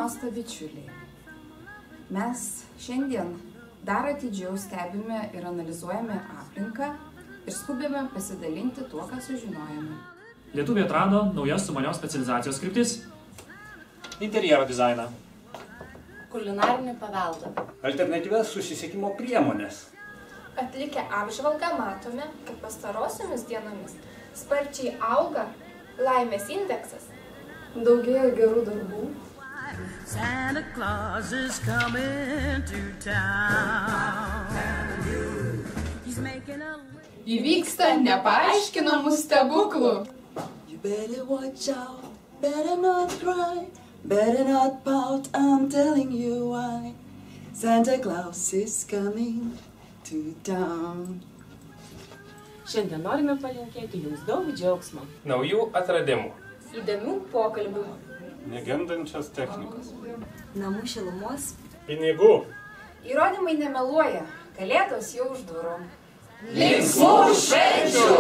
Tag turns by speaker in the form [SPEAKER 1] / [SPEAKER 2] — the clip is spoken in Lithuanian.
[SPEAKER 1] Mąsto bičiuliai, mes šiandien dar atidžiau stebime ir analizuojame aplinką ir skubėme pasidalinti tuo, ką sužinojame.
[SPEAKER 2] Lietuviai atrado naujas sumanios specializacijos kryptis.
[SPEAKER 3] Interjero dizainą.
[SPEAKER 4] Kulinarinį paveldą.
[SPEAKER 5] Alternatyvias susisiekimo priemonės.
[SPEAKER 6] Atlikę apžvalgą matome, kad pastarosiomis dienomis sparčiai auga laimės indeksas.
[SPEAKER 1] Daugėja gerų darbų.
[SPEAKER 7] Santa Claus is coming to town. He's making a...
[SPEAKER 1] Įvyksta nepaaiškinamų stebuklų.
[SPEAKER 8] You better watch out, better not cry, better not pout, I'm telling you why. Santa Claus is coming to town.
[SPEAKER 4] Šiandien norime palinkėti jums daug džiaugsmo.
[SPEAKER 3] Naujų atradimų.
[SPEAKER 6] Įdomių pokalbių.
[SPEAKER 5] Negendančios technikos.
[SPEAKER 8] Namų šilumos.
[SPEAKER 3] Pinigų.
[SPEAKER 1] Įrodymai nemeluoja, kalėdos jau už durų.
[SPEAKER 7] Linksmų švenčių!